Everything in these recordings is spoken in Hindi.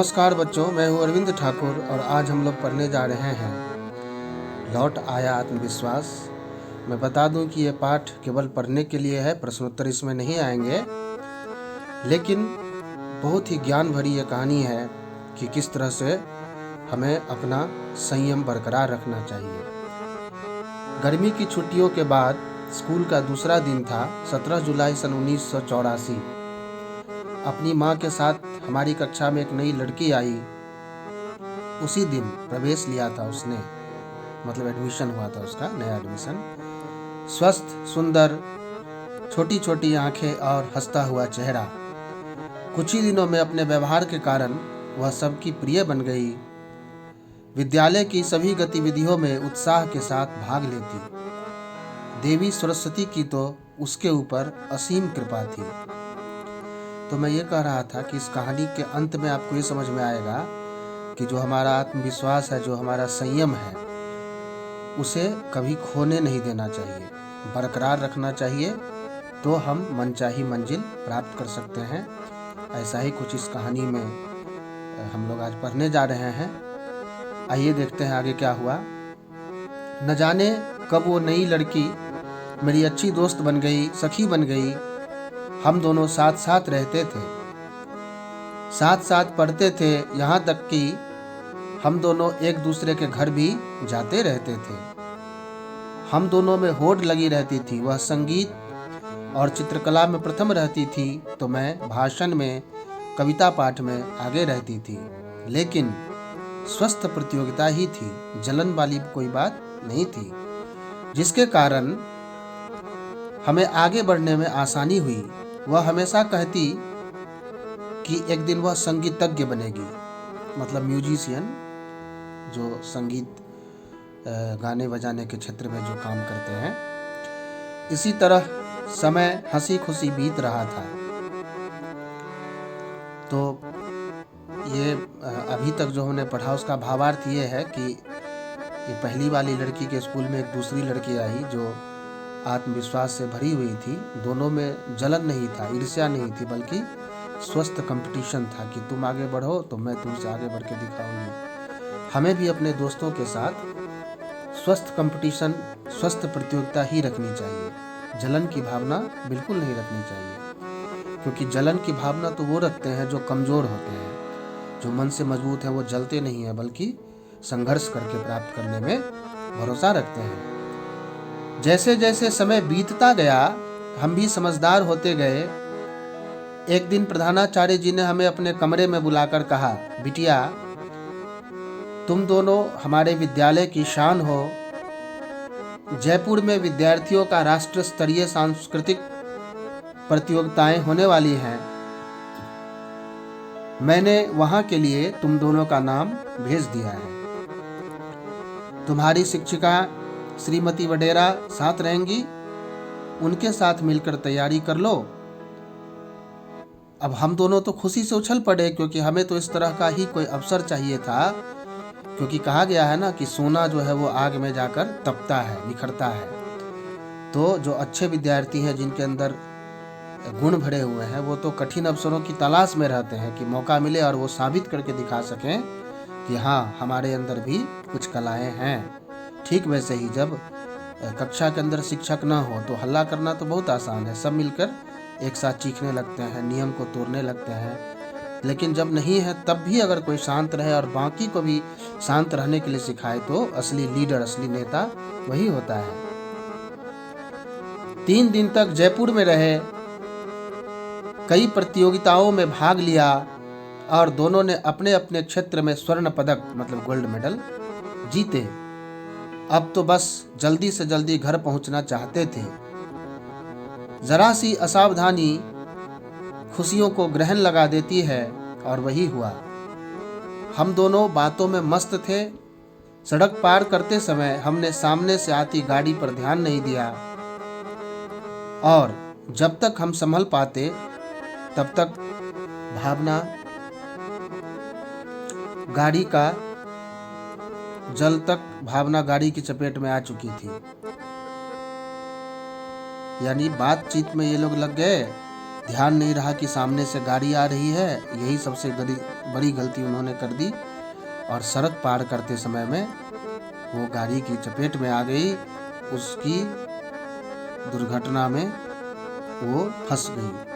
नमस्कार बच्चों, मैं हूँ अरविंद ठाकुर और आज हम लोग पढ़ने जा रहे हैं लौट आया आत्मविश्वास। मैं बता दूं कि ये पाठ केवल पढ़ने के लिए है, प्रश्नोत्तर इसमें नहीं आएंगे, लेकिन बहुत ही ज्ञान भरी ये कहानी है कि किस तरह से हमें अपना संयम बरकरार रखना चाहिए। गर्मी की छुट्टियों के बाद स्कूल का दूसरा दिन था। 17 जुलाई सन 1984। अपनी माँ के साथ हमारी कक्षा में एक नई लड़की आई। उसी दिन प्रवेश लिया था उसने, मतलब एडमिशन हुआ था उसका, नया एडमिशन। स्वस्थ, सुंदर, छोटी छोटी आंखें और हंसता हुआ चेहरा। कुछ ही दिनों में अपने व्यवहार के कारण वह सबकी प्रिय बन गई। विद्यालय की सभी गतिविधियों में उत्साह के साथ भाग लेती। देवी सरस्वती की तो उसके ऊपर असीम कृपा थी। तो मैं ये कह रहा था कि इस कहानी के अंत में आपको ये समझ में आएगा कि जो हमारा आत्मविश्वास है, जो हमारा संयम है, उसे कभी खोने नहीं देना चाहिए, बरकरार रखना चाहिए, तो हम मनचाही मंजिल प्राप्त कर सकते हैं। ऐसा ही कुछ इस कहानी में हम लोग आज पढ़ने जा रहे हैं। आइए देखते हैं आगे क्या हुआ। न जाने कब वो नई लड़की मेरी अच्छी दोस्त बन गई, सखी बन गई। हम दोनों साथ साथ रहते थे, साथ साथ पढ़ते थे, यहाँ तक कि हम दोनों एक दूसरे के घर भी जाते रहते थे। हम दोनों में होड़ लगी रहती थी। वह संगीत और चित्रकला में प्रथम रहती थी, तो मैं भाषण में, कविता पाठ में आगे रहती थी। लेकिन स्वस्थ प्रतियोगिता ही थी, जलन वाली कोई बात नहीं थी, जिसके कारण हमें आगे बढ़ने में आसानी हुई। वह हमेशा कहती कि एक दिन वह संगीतज्ञ बनेगी, मतलब म्यूजिशियन, जो संगीत गाने बजाने के क्षेत्र में जो काम करते हैं। इसी तरह समय हंसी खुशी बीत रहा था। तो ये अभी तक जो हमने पढ़ा उसका भावार्थ ये है कि ये पहली वाली लड़की के स्कूल में एक दूसरी लड़की आई जो आत्मविश्वास से भरी हुई थी। दोनों में जलन नहीं था, ईर्ष्या नहीं थी, बल्कि स्वस्थ कंपटीशन था कि तुम आगे बढ़ो तो मैं तुमसे आगे बढ़ के दिखाऊंगी। हमें भी अपने दोस्तों के साथ स्वस्थ कंपटीशन, स्वस्थ प्रतियोगिता ही रखनी चाहिए। जलन की भावना बिल्कुल नहीं रखनी चाहिए, क्योंकि जलन की भावना तो वो रखते हैं जो कमज़ोर होते हैं। जो मन से मजबूत हैं वो जलते नहीं हैं, बल्कि संघर्ष करके प्राप्त करने में भरोसा रखते हैं। जैसे जैसे समय बीतता गया हम भी समझदार होते गए। एक दिन प्रधानाचार्य जी ने हमें अपने कमरे में बुलाकर कहा, बिटिया, तुम दोनों हमारे विद्यालय की शान हो। जयपुर में विद्यार्थियों का राष्ट्र स्तरीय सांस्कृतिक प्रतियोगिताएं होने वाली हैं। मैंने वहां के लिए तुम दोनों का नाम भेज दिया है। तुम्हारी शिक्षिका श्रीमती वडेरा साथ रहेंगी, उनके साथ मिलकर तैयारी कर लो। अब हम दोनों तो खुशी से उछल पड़े, क्योंकि हमें तो इस तरह का ही कोई अवसर चाहिए था। क्योंकि कहा गया है ना कि सोना जो है वो आग में जाकर तपता है, निखरता है। तो जो अच्छे विद्यार्थी हैं, जिनके अंदर गुण भरे हुए हैं, वो तो कठिन अवसरों की तलाश में रहते हैं कि मौका मिले और वो साबित करके दिखा सकें कि हाँ, हमारे अंदर भी कुछ कलाएं हैं। ठीक वैसे ही जब कक्षा के अंदर शिक्षक ना हो तो हल्ला करना तो बहुत आसान है, सब मिलकर एक साथ चीखने लगते हैं, नियम को तोड़ने लगते हैं। लेकिन जब नहीं है तब भी अगर कोई शांत रहे और बाकी को भी शांत रहने के लिए सिखाए, तो असली लीडर, असली नेता वही होता है। 3 दिन तक जयपुर में रहे, कई प्रतियोगिताओं में भाग लिया और दोनों ने अपने अपने क्षेत्र में स्वर्ण पदक, मतलब गोल्ड मेडल जीते। अब तो बस जल्दी से जल्दी घर पहुंचना चाहते थे। जरा सी असावधानी खुशियों को ग्रहण लगा देती है, और वही हुआ। हम दोनों बातों में मस्त थे। सड़क पार करते समय हमने सामने से आती गाड़ी पर ध्यान नहीं दिया, और जब तक हम संभल पाते तब तक भावना गाड़ी का जल तक भावना गाड़ी की चपेट में आ चुकी थी। यानी बातचीत में ये लोग लग गए ध्यान नहीं रहा कि सामने से गाड़ी आ रही है। यही सबसे बड़ी गलती उन्होंने कर दी और सड़क पार करते समय में वो गाड़ी की चपेट में आ गई। उसकी दुर्घटना में वो फंस गई।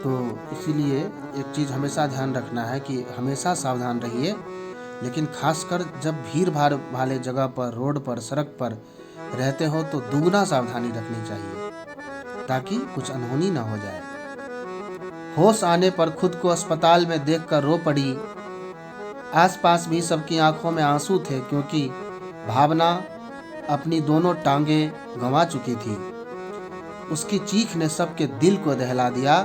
तो इसीलिए एक चीज़ हमेशा ध्यान रखना है कि हमेशा सावधान रहिए, लेकिन खासकर जब भीड़ भाड़ वाले जगह पर, रोड पर, सड़क पर रहते हो तो दुगना सावधानी रखनी चाहिए ताकि कुछ अनहोनी ना हो जाए। होश आने पर खुद को अस्पताल में देखकर रो पड़ी। आसपास भी सबकी आंखों में आंसू थे क्योंकि भावना अपनी दोनों टांगें गंवा चुकी थी। उसकी चीख ने सबके दिल को दहला दिया।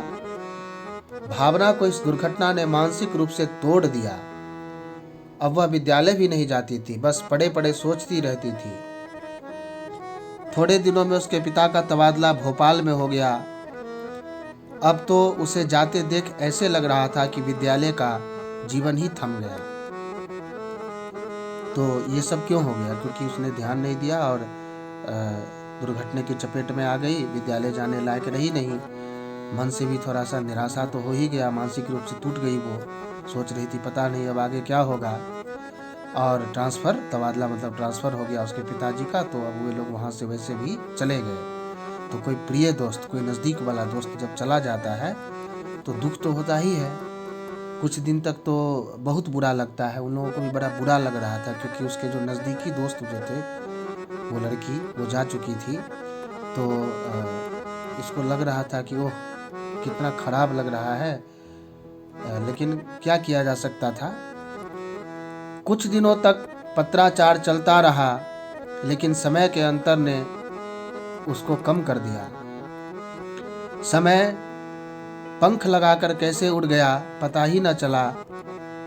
भावना को इस दुर्घटना ने मानसिक रूप से तोड़ दिया। अब वह विद्यालय भी नहीं जाती थी, बस पड़े पड़े सोचती रहती थी। थोड़े दिनों में उसके पिता का तबादला भोपाल में हो गया। अब तो उसे जाते देख ऐसे लग रहा था कि विद्यालय का जीवन ही थम गया। तो ये सब क्यों हो गया? क्योंकि उसने ध्यान नहीं दिया और दुर्घटना की चपेट में आ गई। विद्यालय जाने लायक रही नहीं। मन से भी थोड़ा सा निराशा तो हो ही गया, मानसिक रूप से टूट गई। वो सोच रही थी पता नहीं अब आगे क्या होगा। और तबादला मतलब ट्रांसफ़र हो गया उसके पिताजी का। तो अब वे लोग वहाँ से वैसे भी चले गए। तो कोई प्रिय दोस्त, कोई नज़दीक वाला दोस्त जब चला जाता है तो दुख तो होता ही है। कुछ दिन तक तो बहुत बुरा लगता है। उन लोगों को भी बड़ा बुरा लग रहा था क्योंकि उसके जो नज़दीकी दोस्त जो थे, वो लड़की वो जा चुकी थी। तो इसको लग रहा था कि ओह कितना खराब लग रहा है, लेकिन क्या किया जा सकता था। कुछ दिनों तक पत्राचार चलता रहा, लेकिन समय के अंतर ने उसको कम कर दिया। समय पंख लगाकर कैसे उड़ गया पता ही न चला।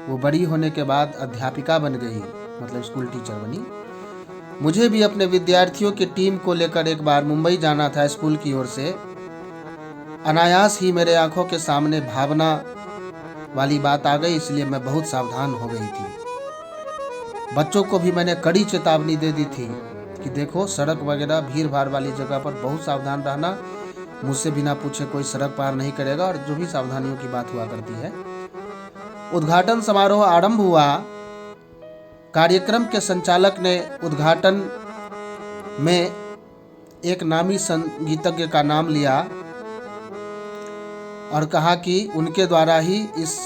वो बड़ी होने के बाद अध्यापिका बन गई, मतलब स्कूल टीचर बनी। मुझे भी अपने विद्यार्थियों की टीम को लेकर एक बार मुंबई जाना था स्कूल की ओर से। अनायास ही मेरे आंखों के सामने भावना वाली बात आ गई, इसलिए मैं बहुत सावधान हो गई थी। बच्चों को भी मैंने कड़ी चेतावनी दे दी थी कि देखो सड़क वगैरह भीड़ भाड़ वाली जगह पर बहुत सावधान रहना। मुझसे बिना पूछे कोई सड़क पार नहीं करेगा, और जो भी सावधानियों की बात हुआ करती है। उद्घाटन समारोह आरंभ हुआ। कार्यक्रम के संचालक ने उद्घाटन में एक नामी संगीतज्ञ का नाम लिया और कहा कि उनके द्वारा ही इस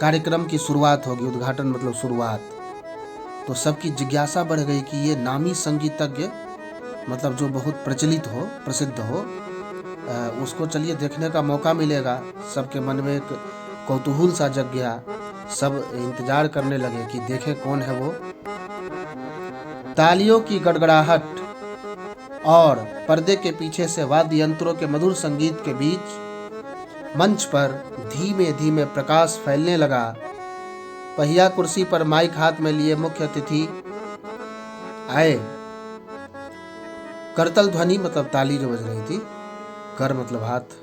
कार्यक्रम की शुरुआत होगी। उद्घाटन मतलब शुरुआत। तो सबकी जिज्ञासा बढ़ गई कि ये नामी संगीतज्ञ, मतलब जो बहुत प्रचलित हो, प्रसिद्ध हो, उसको चलिए देखने का मौका मिलेगा। सबके मन में एक कौतूहल सा जग गया। सब इंतजार करने लगे कि देखें कौन है वो। तालियों की गड़गड़ाहट और पर्दे के पीछे से वाद्य यंत्रों के मधुर संगीत के बीच मंच पर धीमे धीमे प्रकाश फैलने लगा। पहिया कुर्सी पर माइक हाथ में लिए मुख्य अतिथि आए। करतल ध्वनि मतलब ताली जो बज रही थी, कर मतलब हाथ,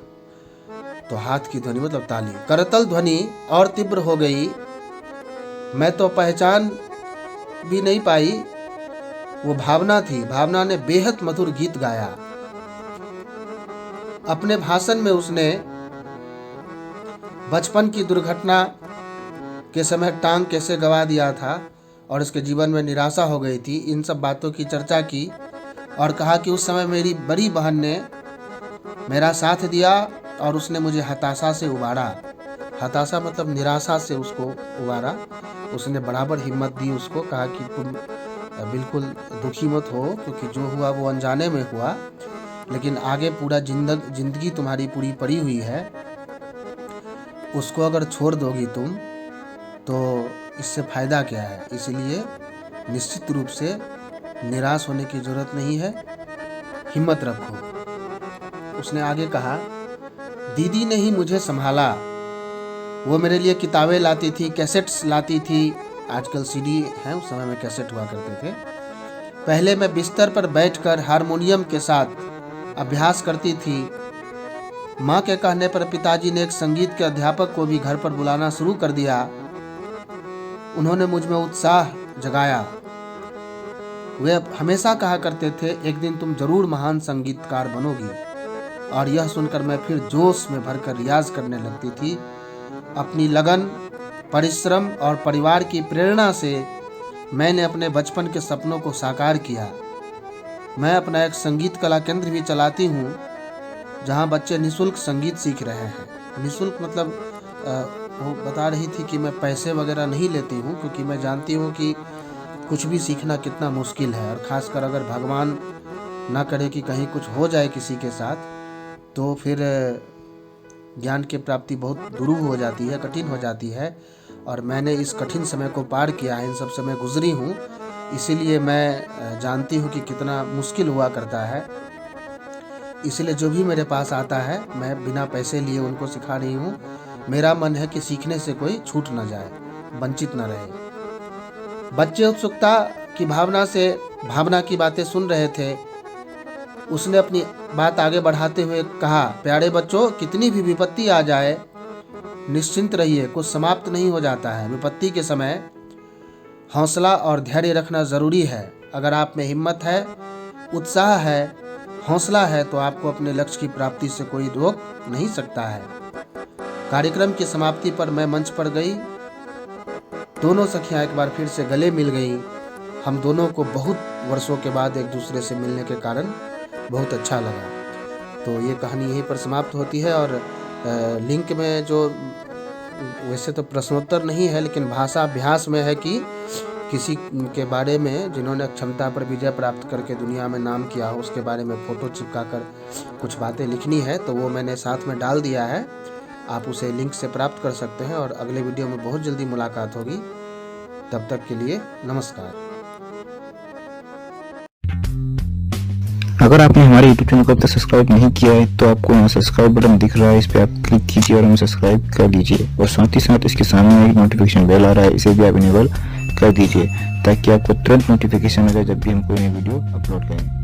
तो हाथ की ध्वनि मतलब ताली। करतल ध्वनि और तीव्र हो गई। मैं तो पहचान भी नहीं पाई, वो भावना थी। भावना ने बेहद मधुर गीत गाया। अपने भाषण में उसने बचपन की दुर्घटना के समय टांग कैसे गवा दिया था और उसके जीवन में निराशा हो गई थी, इन सब बातों की चर्चा की और कहा कि उस समय मेरी बड़ी बहन ने मेरा साथ दिया और उसने मुझे हताशा से उबारा। हताशा मतलब निराशा से उसको उबारा। उसने बराबर हिम्मत दी उसको, कहा कि तुम बिल्कुल दुखी मत हो, क्योंकि जो हुआ वो अनजाने में हुआ, लेकिन आगे पूरा जिंदगी तुम्हारी पूरी पड़ी हुई है। उसको अगर छोड़ दोगी तुम तो इससे फ़ायदा क्या है। इसलिए निश्चित रूप से निराश होने की ज़रूरत नहीं है, हिम्मत रखो। उसने आगे कहा, दीदी ने ही मुझे संभाला। वो मेरे लिए किताबें लाती थी, कैसेट्स लाती थी। आजकल सीडी हैं, उस समय में कैसेट हुआ करते थे। पहले मैं बिस्तर पर बैठकर हारमोनियम के साथ अभ्यास करती थी। माँ के कहने पर पिताजी ने एक संगीत के अध्यापक को भी घर पर बुलाना शुरू कर दिया। उन्होंने मुझ में उत्साह जगाया। वे हमेशा कहा करते थे, एक दिन तुम जरूर महान संगीतकार बनोगी। और यह सुनकर मैं फिर जोश में भरकर रियाज करने लगती थी। अपनी लगन, परिश्रम और परिवार की प्रेरणा से मैंने अपने बचपन के सपनों को साकार किया। मैं अपना एक संगीत कला केंद्र भी चलाती हूँ, जहाँ बच्चे निःशुल्क संगीत सीख रहे हैं। निःशुल्क मतलब वो बता रही थी कि मैं पैसे वगैरह नहीं लेती हूँ, क्योंकि मैं जानती हूँ कि कुछ भी सीखना कितना मुश्किल है, और ख़ासकर अगर भगवान ना करे कि कहीं कुछ हो जाए किसी के साथ, तो फिर ज्ञान की प्राप्ति बहुत दुरूह हो जाती है, कठिन हो जाती है। और मैंने इस कठिन समय को पार किया है, इन सब से मैं गुजरी हूँ, इसीलिए मैं जानती हूँ कि कितना मुश्किल हुआ करता है। इसलिए जो भी मेरे पास आता है मैं बिना पैसे लिए उनको सिखा रही हूँ। मेरा मन है कि सीखने से कोई छूट ना जाए, वंचित ना रहे। बच्चे उत्सुकता की भावना की बातें सुन रहे थे। उसने अपनी बात आगे बढ़ाते हुए कहा, प्यारे बच्चों, कितनी भी विपत्ति आ जाए निश्चिंत रहिए, कुछ समाप्त नहीं हो जाता है। विपत्ति के समय हौसला और धैर्य रखना ज़रूरी है। अगर आप में हिम्मत है, उत्साह है, हौसला है, तो आपको अपने लक्ष्य की प्राप्ति से कोई रोक नहीं सकता है। कार्यक्रम की समाप्ति पर मैं मंच पर गई। दोनों सखियां एक बार फिर से गले मिल गईं। हम दोनों को बहुत वर्षों के बाद एक दूसरे से मिलने के कारण बहुत अच्छा लगा। तो ये कहानी यहीं पर समाप्त होती है। और लिंक में जो वैसे तो प्रश्नोत्तर नहीं है, लेकिन भाषा अभ्यास में है कि किसी के बारे में जिन्होंने क्षमता पर विजय प्राप्त करके दुनिया में नाम किया हो, उसके बारे में फ़ोटो चिपका कर कुछ बातें लिखनी है, तो वो मैंने साथ में डाल दिया है। आप उसे लिंक से प्राप्त कर सकते हैं। और अगले वीडियो में बहुत जल्दी मुलाकात होगी। तब तक के लिए नमस्कार। अगर आपने हमारे YouTube चैनल को अब तक सब्सक्राइब नहीं किया है, तो आपको यहाँ सब्सक्राइब बटन दिख रहा है, इस पर आप क्लिक कीजिए और हमें सब्सक्राइब कर लीजिए। और साथ ही साथ इसके सामने एक नोटिफिकेशन बेल आ रहा है, इसे भी आप इनेबल कर दीजिए, ताकि आपको तुरंत नोटिफिकेशन मिले जब भी हम कोई नई वीडियो अपलोड करें।